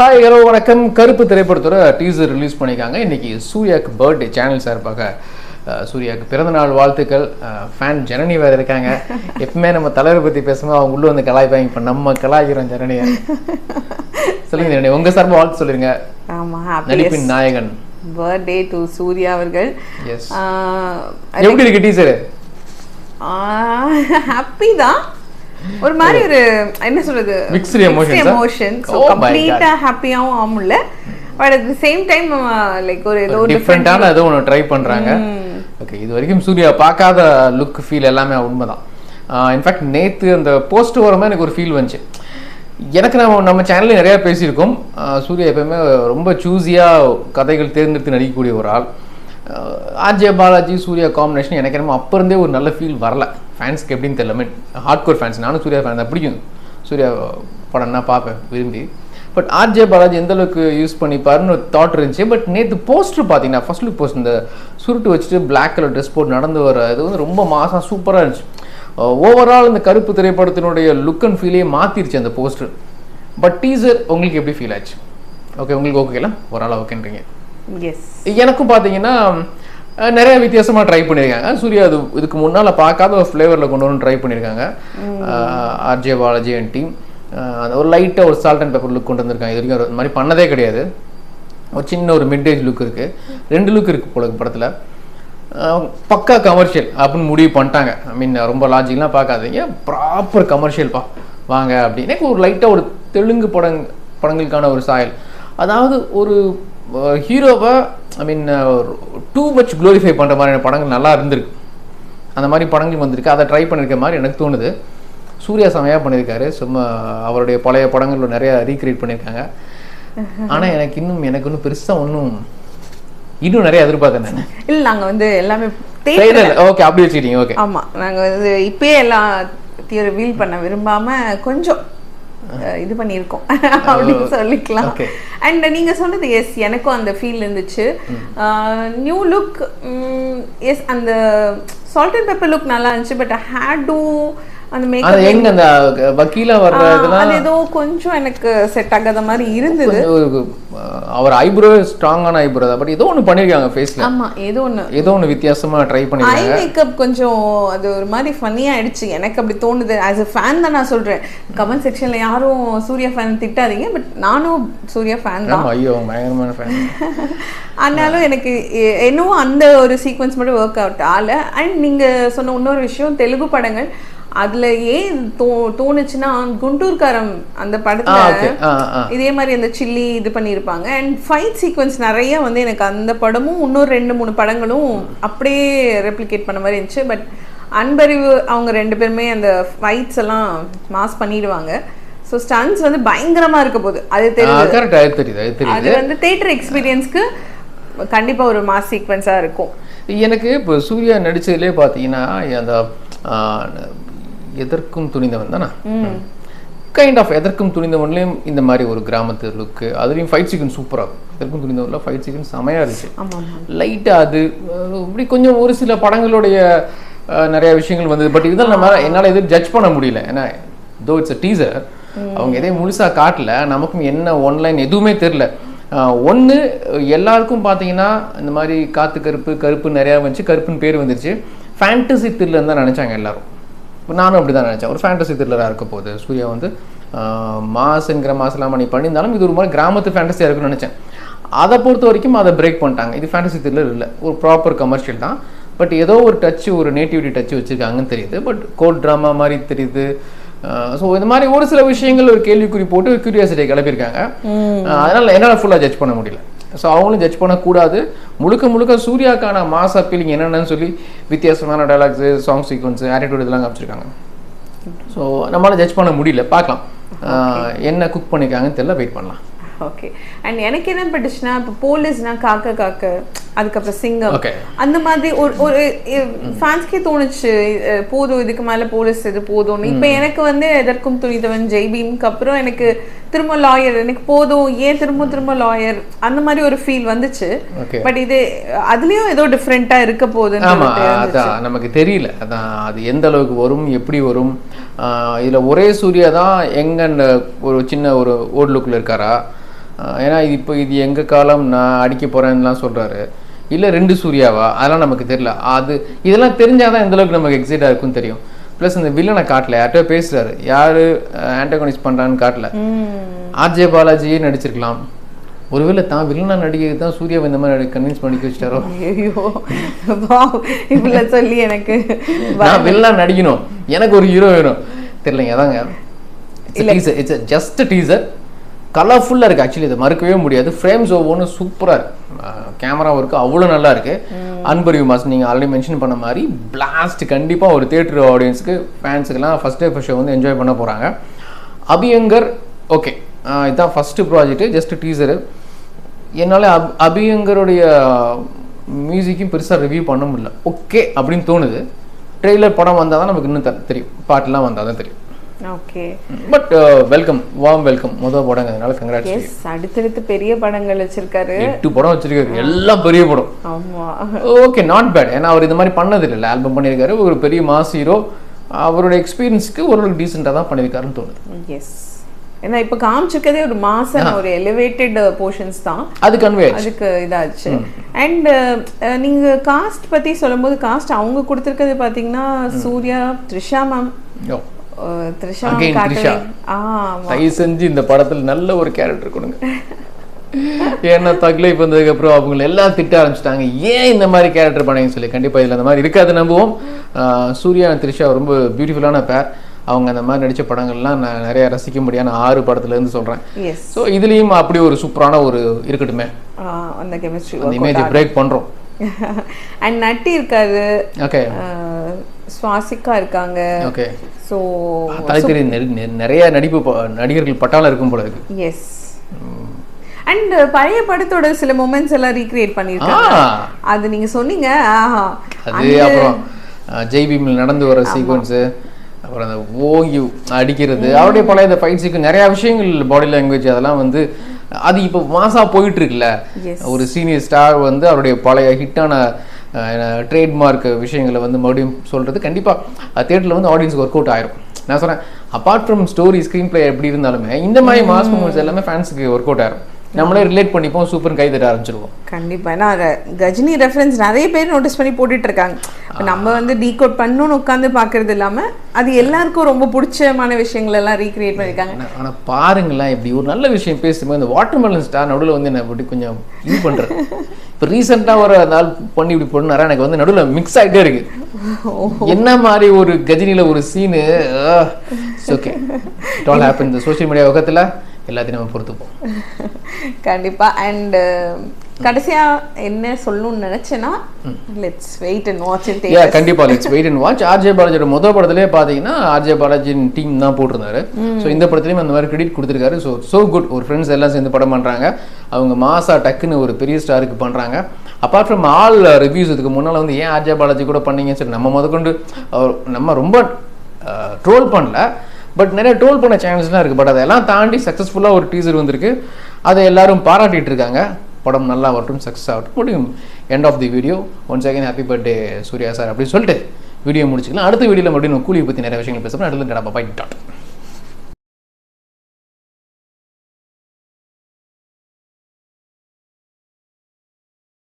Hi hello வணக்கம். கருப்பு திரைப்படத்தோட டீசர் ரிலீஸ் பண்ணியிருக்காங்க. இன்னைக்கு சூர்யாவுக்கு பர்த்டே. சேனல் சார்பாக சூர்யாவுக்கு பிறந்தநாள் வாழ்த்துக்கள். ஃபேன் ஜனனி வேறு இருக்காங்க. எப்பவுமே நம்ம தலைவரை பற்றி பேசும்போது அவங்க உள்ள வந்து கலாய்ப்பாங்க. இப்போ நம்ம கலாய்க்கிறோம் ஜனனியை. சொல்லுங்க ஜனனி, உங்க சார்பாக வாழ்த்து சொல்லிருங்க. நடிப்பின் நாயகன் பர்த்டே டு சூர்யா அவர்கள். எஸ், எப்படி இருக்கு டீசர்? ஹாப்பி தான், ஒரு மாதிரி ஒரு என்ன சொல்றது, மிக்ஸ்டு எமோஷன். சோ கம்ப்ளீட்டா ஹாப்பியாவும் ஆமுல்ல, but at the same time like ஒரு ஏதோ டிஃபரண்டான ஏதோ ஒன்று ட்ரை பண்றாங்க. ஓகே, இது வரைக்கும் சூர்யா பார்க்காத லுக் ஃபீல் எல்லாமே உண்மைதான். இன்ஃபேக்ட் நேற்று அந்த போஸ்ட் வரமா எனக்கு ஒரு ஃபீல் வந்துச்சு. எனக்கு நம்ம சேனல்ல நிறைய பேசியிருக்கோம். சூர்யா எப்பவுமே ரொம்ப சூஸியாக கதைகள் தேர்ந்தெடுத்து நடிக்கக்கூடிய ஒரு ஆள். ஆர்ஜே பாலாஜி சூர்யா காம்பினேஷன் எனக்கு என்னமோ அப்போ இருந்தே ஒரு நல்ல ஃபீல் வரல. ஃபேன்ஸ்க்கு எப்படின்னு தெரியல. மீன் ஹார்ட் கோர் ஃபேன்ஸ், நானும் சூர்யா ஃபேன் தான், பிடிக்கும் சூர்யா படம்னா பார்ப்பேன் விரும்பி. பட் ஆர்ஜே பாலாஜி எந்த அளவுக்கு யூஸ் பண்ணிப்பாருன்னு ஒரு தாட் இருந்துச்சு. பட் நேற்று போஸ்டர் பார்த்தீங்கன்னா ஃபர்ஸ்ட் லுக் போஸ்ட் இந்த சுருட்டு வச்சுட்டு பிளாக் கலர் ட்ரெஸ் போட்டு நடந்து வர இது வந்து ரொம்ப மாசாக சூப்பராக இருந்துச்சு. ஓவரால் இந்த கருப்பு திரைப்படத்தினுடைய லுக் அண்ட் ஃபீலே மாற்றிருச்சு அந்த போஸ்டர். பட் டீசர் உங்களுக்கு எப்படி ஃபீல் ஆச்சு? ஓகே, உங்களுக்கு ஓகேல ஒரு ஆள் ஓகேன்றீங்க. எனக்கும் பார்த்தீங்கன்னா நிறைய வித்தியாசமாக ட்ரை பண்ணியிருக்காங்க சூர்யா. அது இதுக்கு முன்னால் பார்க்காத ஒரு ஃப்ளேவரில் கொண்டு வந்து ட்ரை பண்ணியிருக்காங்க ஆர்ஜே பாலாஜி அண்ட் டீம். ஒரு லைட்டாக ஒரு சால்ட் அண்ட் பெப்பர் லுக் கொண்டு வந்திருக்காங்க. இது வரைக்கும் அது மாதிரி பண்ணதே கிடையாது. ஒரு சின்ன ஒரு மிட்ஏஜ் லுக் இருக்குது, 2 லுக் இருக்குது போல படத்தில். பக்கா கமர்ஷியல் அப்படின்னு முடிவு பண்ணிட்டாங்க. ஐ மீன் ரொம்ப லாஜிக்லாம் பார்க்காதீங்க, ப்ராப்பர் கமர்ஷியல்ப்பா வாங்க அப்படின்னு. ஒரு லைட்டாக ஒரு தெலுங்கு படங்களுக்கான ஒரு சாயல். அதாவது ஒரு ஹீரோவை ஐ மீன் டூ மச் க்ளோரிஃபை பண்ணுற மாதிரியான படங்கள் நல்லா இருந்திருக்கு. அந்த மாதிரி படங்கள் வந்திருக்கு. அதை ட்ரை பண்ணியிருக்க மாதிரி எனக்கு தோணுது. சூர்யா செமையாக பண்ணியிருக்காரு. சும்மா அவருடைய பழைய படங்களில் நிறைய ரீக்ரியேட் பண்ணியிருக்காங்க. ஆனால் எனக்கு இன்னும் பெருசாக இன்னும் நிறைய எதிர்பார்த்தேன் நான். இல்லை, நாங்கள் வந்து எல்லாமே ஓகே அப்படி வச்சுக்கிட்டீங்க. ஓகே, ஆமாம், நாங்கள் வந்து இப்பயே எல்லாம் ரிவீல் பண்ண விரும்பாம கொஞ்சம் இது பண்ணியிருக்கோம் அப்படின்னு சொல்லிக்கலாம். அண்ட் நீங்க சொன்னது எஸ், எனக்கும் அந்த ஃபீல் இருந்துச்சு. நியூ லுக் எஸ், அந்த சால்ட் அண்ட் பெப்பர் லுக் நல்லா இருந்துச்சு. பட் ஹேடு அந்த மேக்கப் எங்க அந்த வக்கீலா வர்ற இதெல்லாம் அது ஏதோ கொஞ்சம் எனக்கு செட் ஆகாத மாதிரி இருந்தது. அவர் ஐப்ரோ ஸ்ட்ராங்கான ஐப்ரோ தான், பட் ஏதோ ஒன்று பண்ணிருக்காங்க ஃபேஸ்ல. ஆமா, ஏதோ ஒன்று வித்தியாசமா ட்ரை பண்ணிருக்காங்க. ஐ மேக்கப் கொஞ்சம் அது ஒரு மாதிரி ஃபன்னியா ஆயிடுச்சு. எனக்கு அப்படி தோணுது. ஆஸ் எ ஃபேன் தான் நான் சொல்றேன். கமெண்ட் செக்ஷன்ல யாரும் சூர்யா ஃபேன் திட்டாதீங்க, பட் நானும் சூர்யா ஃபேன் தான். ஐயோ, பயங்கரமான ஃபேன். ஆனாலும் எனக்கு என்னவோ அந்த ஒரு சீக்வன்ஸ் மட்டும் ஒர்க் அவுட் ஆகல. அண்ட் நீங்க சொன்ன இன்னொரு விஷயம், தெலுங்கு படங்கள் அதுல ஏன் தோணுச்சுன்னா, குண்டூர்காரம் அந்த படத்துல இதே மாதிரி அந்த சில்லி இது பண்ணியிருப்பாங்க. அண்ட் ஃபைட் சீக்வன்ஸ் நிறைய வந்து எனக்கு அந்த படமும் இன்னொரு 2-3 படங்களும் அப்படியே ரெப்ளிகேட் பண்ண மாதிரி இருந்துச்சு. பட் அன்பறிவு அவங்க 2 பேருமே அந்த ஃபைட்ஸ் எல்லாம் மாஸ் பண்ணிடுவாங்க. ஸோ ஸ்டன்ஸ் வந்து பயங்கரமா இருக்க போகுது. அது தெரியுது. அது வந்து தியேட்டர் எக்ஸ்பீரியன்ஸ்க்கு கண்டிப்பா ஒரு மாஸ் சீக்வன்ஸா இருக்கும். எனக்கு இப்போ சூர்யா நடிச்சதுலேயே பார்த்தீங்கன்னா அந்த எதற்கும் துணிந்தவன் தானே, கைண்ட் ஆஃப் எதற்கும் துணிந்தவன்லேயும் இந்த மாதிரி ஒரு கிராமத்து லுக்கு, அதுலேயும் ஃபைட் சீக்வன்ஸ் சூப்பராக இருக்கும். எதற்கும் துணிந்தவன்ல ஃபைட் சீக்வன்ஸ் செமையாக இருந்துச்சு. லைட்டாக அது இப்படி கொஞ்சம் ஒரு சில படங்களுடைய நிறைய விஷயங்கள் வந்தது. பட் இதெல்லாம் நம்ம என்னால் எதுவும் ஜட்ஜ் பண்ண முடியல. ஏன்னா தோ இட்ஸ் அ டீசர், அவங்க எதையும் முழுசாக காட்டல. நமக்கும் என்ன ஒன்லைன் எதுவுமே தெரில. ஒன்று எல்லாருக்கும் பார்த்தீங்கன்னா இந்த மாதிரி காற்று கருப்பு நிறையா வந்துச்சு. கருப்புன்னு பேர் வந்துருச்சு. ஃபேண்டசி த்ரில்லர் தான் நினச்சாங்க எல்லாரும். நானும் அப்படி தான் நினச்சேன். ஒரு ஃபேண்டசி த்ரில்லராக இருக்க போகுது. சூர்யா வந்து மாசுங்கிற மாசெல்லாம் பண்ணியிருந்தாலும் இது ஒரு மாதிரி கிராமத்து ஃபேண்டஸியாக இருக்குன்னு நினச்சேன். அதை பொறுத்த வரைக்கும் அதை பிரேக் பண்ணிட்டாங்க. இது ஃபேண்டசி த்ரில்லர் இல்லை, ஒரு ப்ராப்பர் கமர்ஷியல் தான். பட் ஏதோ ஒரு டச்சு, ஒரு நேட்டிவிட்டி டச்சு வச்சுருக்காங்கன்னு தெரியுது. பட் கோர்ட் ட்ராமா மாதிரி தெரியுது. ஸோ இந்த மாதிரி ஒரு சில விஷயங்கள் ஒரு கேள்விக்குறி போட்டு கியூரியாசிட்டியை கிளப்பியிருக்காங்க. அதனால் என்னால் ஃபுல்லாக ஜட்ஜ் பண்ண முடியல. ஸோ அவங்களும் ஜட்ஜ் பண்ணக்கூடாது. முழுக்க சூர்யாக்கான மாஸ் அப்பீலிங் என்னென்னு சொல்லி வித்தியாசமான டைலாக்ஸு, சாங் சீக்வன்ஸு, ஆட்டிடியூட் இதெல்லாம் காமிச்சிருக்காங்க. ஸோ நம்மளால் ஜட்ஜ் பண்ண முடியல. பார்க்கலாம் என்ன குக் பண்ணியிருக்காங்கன்னு தெரியல, வெயிட் பண்ணலாம். ஓகே. அண்ட் எனக்கு என்ன பட்டுச்சுன்னா, இப்போ போலீஸ்னா காக்க அதுக்கப்புறம் சிங்கம் அந்த மாதிரி ஒரு ஃபேன்ஸ்க்கே தோணுச்சு, போதும் இதுக்கு மேல போலீஸ் இது போதும்னு. இப்போ எனக்கு வந்து எதற்கும் துணிந்தவன், ஜெய்பீம்க்கு அப்புறம் எனக்கு திரும்ப லாயர் எனக்கு போதும், ஏன் திரும்ப லாயர் அந்த மாதிரி ஒரு ஃபீல் வந்துச்சு. பட் இது அதுலயும் ஏதோ டிஃப்ரெண்டா இருக்க போகுதுன்னு நமக்கு தெரியல. அதான் அது எந்த அளவுக்கு வரும், எப்படி வரும். இதுல ஒரே சூர்யா தான் எங்க ஒரு சின்ன ஒரு ஓல்ட் லுக்ல இருக்காரா, ஏன்னா இது எங்கள் காலம், நான் அடிக்க போகிறேன்லாம் சொல்கிறாரு. இல்லை 2 சூர்யாவா, அதெல்லாம் நமக்கு தெரியல. இதெல்லாம் தெரிஞ்சாதான் எந்த அளவுக்கு நமக்கு எக்ஸைட்டாக இருக்குன்னு தெரியும். ப்ளஸ் இந்த வில்லனை காட்டல, யார்கிட்ட பேசுறாரு, யாரு ஆன்டகனிஸ்ட் பண்றான்னு காட்டல. ஆர்ஜே பாலாஜியே நடிச்சிருக்கலாம். ஒருவேளை தான் வில்லனா நடிகை தான் சூர்யாவை இந்த மாதிரி கன்வின்ஸ் பண்ணி வச்சிட்டாரோ. ஐயோ இப்படி சொல்லி எனக்கு நான் வில்லனா நடிக்கணும், எனக்கு ஒரு ஹீரோ வேணும், தெரியலங்க. அதாங்க இட்ஸ் ஜஸ்ட் டீசர். கலர்ஃபுல்லாக இருக்குது. ஆக்சுவலி இதை மறுக்கவே முடியாது. ஃப்ரேம்ஸ் ஒவ்வொன்றும் சூப்பராக இருக்குது. கேமரா ஒர்க்கு அவ்வளோ நல்லா இருக்குது. அன்பரியூ மாஸ் நீங்கள் ஆல்ரெடி மென்ஷன் பண்ண மாதிரி பிளாஸ்ட் கண்டிப்பாக ஒரு தியேட்டர் ஆடியன்ஸுக்கு, ஃபேன்ஸுக்கெல்லாம் ஃபஸ்ட் டே ஃபஸ்ட் ஷோ வந்து என்ஜாய் பண்ண போகிறாங்க. அபியங்கர் ஓகே, இதுதான் ஃபஸ்ட்டு ப்ராஜெக்ட்டு, ஜஸ்ட் டீசரு. என்னால் அபியங்கருடைய மியூசிக்கும் பெருசாக ரிவ்யூ பண்ண முடியல. ஓகே அப்படின்னு தோணுது. ட்ரெய்லர் படம் வந்தால் தான் நமக்கு இன்னும் தெரியும், பாட்டெலாம் வந்தால் தான் தெரியும். Okay, but welcome, warm welcome. முதல் படங்கிறதுனால கங்க்ராட்ஸ். எஸ், அடுத்தடுத்து பெரிய படங்கள் வச்சிருக்காரு. 8 படம் வச்சிருக்காரு, எல்லாம் பெரிய படம். ஆமா, ஓகே, நாட் பேட். ஏன்னா அவர் இந்த மாதிரி பண்ணது இல்லை. ஆல்பம் பண்ணியிருக்காரு, ஒரு பெரிய மாஸ் ஹீரோ. அவரோட எக்ஸ்பீரியன்ஸ்க்கு ஓரளவுக்கு டீசெண்டாக தான் பண்ணியிருக்காருன்னு தோணுது. எஸ், ஏன்னா இப்போ காமிச்சிருக்கதே ஒரு மாசம் ஒரு எலிவேட்டட் போர்ஷன்ஸ் தான், அது கன்வே அதுக்கு இதாச்சு. அண்ட் நீங்க காஸ்ட் பத்தி சொல்லும்போது, காஸ்ட் அவங்க கொடுத்துருக்கிறது பாத்தீங்கன்னா சூர்யா, த்ரிஷா மேம். தயவு செஞ்சு இந்த படத்துல நல்ல ஒரு கேரக்டர் கொடுங்க. ஏன்னா தக்லை வந்ததுக்கு அப்புறம் அவங்க எல்லாம் திட்ட ஆரம்பிச்சிட்டாங்க, ஏன் இந்த மாதிரி கேரக்டர் பண்ணீங்கன்னு சொல்லி. கண்டிப்பா இதுல அந்த மாதிரி இருக்காது நம்புவோம். சூர்யா த்ரிஷா ரொம்ப பியூட்டிஃபுல்லான பேர். அவங்க அந்த மாதிரி நடிச்ச படங்கள்லாம் நான் நிறைய ரசிக்க முடியாது. 6 படத்துல இருந்து சொல்றேன். ஸோ இதுலயும் அப்படி ஒரு சூப்பரான ஒரு இருக்கட்டுமே, அந்த கெமிஸ்ட்ரி, அந்த இமேஜ் பிரேக் பண்றோம். அண்ட் நட்டி இருக்காரு, ஓகே, ஸ்வாசிகா இருக்காங்க. ஓகே, சோ நிறைய நடிகர்கள் பட்டாளம் இருக்கும் போல இருக்கு. எஸ், அண்ட் பழைய படத்தோட சில மொமெண்ட்ஸ் எல்லாம் ரீக்ரியேட் பண்ணிருக்காங்க. அது நீங்க சொன்னீங்க. அது அப்புறம் ஜெய்பீமில் நடந்து வர சீக்வன்ஸ், அப்புறம் அந்த ஓங்கி அடிக்கிறது, அவருடைய பழைய இந்த ஃபைட் சீக்வன்ஸ், நிறைய விஷயங்கள், பாடி லாங்குவேஜ், அதெல்லாம் வந்து அது இப்போ மாசா போயிட்டு இருக்குல்ல. ஒரு சீனியர் ஸ்டார் வந்து அவருடைய பழைய ஹிட்டான ட்ரேட்மார்க் விஷயங்களை வந்து மறுபடியும் சொல்றது கண்டிப்பா தியேட்டர்ல வந்து ஆடியன்ஸ்க்கு ஒர்க் அவுட் ஆயிரும். நான் சொல்றேன், apart from story, screen play எப்படி இருந்தாலுமே இந்த மாதிரி மாஸ் மூமெண்ட்ஸ் எல்லாமே ஃபேன்ஸுக்கு ஒர்க் அவுட் ஆயிரும். நம்மளே ரிலேட் பண்ணிப்போம், சூப்பர் கை தட்ட ஆரம்பிச்சிருவோம். கண்டிப்பா, ஏன்னா கஜினி ரெஃபரன்ஸ் நிறைய பேர் நோட்டீஸ் பண்ணி போட்டுட்டு இருக்காங்க. நம்ம வந்து டீகோட் பண்ணணும்னு உட்காந்து பாக்குறது இல்லாம அது எல்லாருக்கும் ரொம்ப பிடிச்சமான விஷயங்கள் எல்லாம் ரீக்ரியேட் பண்ணிருக்காங்க. ஆனா பாருங்களேன், இப்படி ஒரு நல்ல விஷயம் பேசும்போது இந்த வாட்டர்மெலன் ஸ்டார் நடுவில் வந்து என்ன இப்படி கொஞ்சம் இது பண்றது. இப்போ ரீசெண்டாக ஒரு நாள் பண்ணி இப்படி பண்ணாரா, எனக்கு வந்து நடுவில் மிக்ஸ் ஆகிட்டே இருக்கு. என்ன மாதிரி ஒரு கஜினியில் ஒரு scene. Okay, it all happen. இந்த சோஷியல் மீடியா உலகத்தில் எல்லாத்தையும் நம்ம பொறுத்துப்போம் கண்டிப்பா. அண்ட் கடைசியா என்ன சொல்லணும்னு நினைச்சேன்னா, let's wait and watch in theatres. கண்டிப்பா let's wait and watch. RJ பாலாஜியோட முதல் படத்திலே பாத்தீங்கன்னா ஆர்ஜே பாலாஜியின் டீம் தான் போட்டிருந்தாரு. ஸோ இந்த படத்துலையும் அந்த மாதிரி கிரெடிட் கொடுத்துருக்காரு. So good. ஒரு ஃப்ரெண்ட்ஸ் எல்லாம் சேர்ந்து படம் பண்றாங்க. அவங்க மாசா டக்குன்னு ஒரு பெரிய ஸ்டாருக்கு பண்றாங்க. அப்பார்ட் ஃப்ரம் ஆல் ரிவ்யூஸ், இதுக்கு முன்னால் வந்து ஏன் ஆர்ஜே பாலாஜி கூட பண்ணீங்கன்னு சொல்லி நம்ம முதற்கொண்டு நம்ம ரொம்ப ட்ரோல் பண்ணல, பட் நிறைய ட்ரோல் பண்ண சேனல்ஸ்லாம் இருக்குது. பட் அதெல்லாம் தாண்டி சக்ஸஸ்ஃபுல்லாக ஒரு டீசர் வந்திருக்கு. அதை எல்லாரும் பாராட்டிட்டு இருக்காங்க. படம் நல்லா வரட்டும், சக்ஸஸ் ஆகட்டும். முடியும். End of the video. Once again happy birthday Surya sir அப்படின்னு சொல்லிட்டு வீடியோ முடிச்சுக்கலாம். அடுத்த வீடியோவில் மறுபடியும் கூலியை பற்றி நிறைய விஷயங்கள் பேசுகிறோம். அடுத்த பாய் டாட்.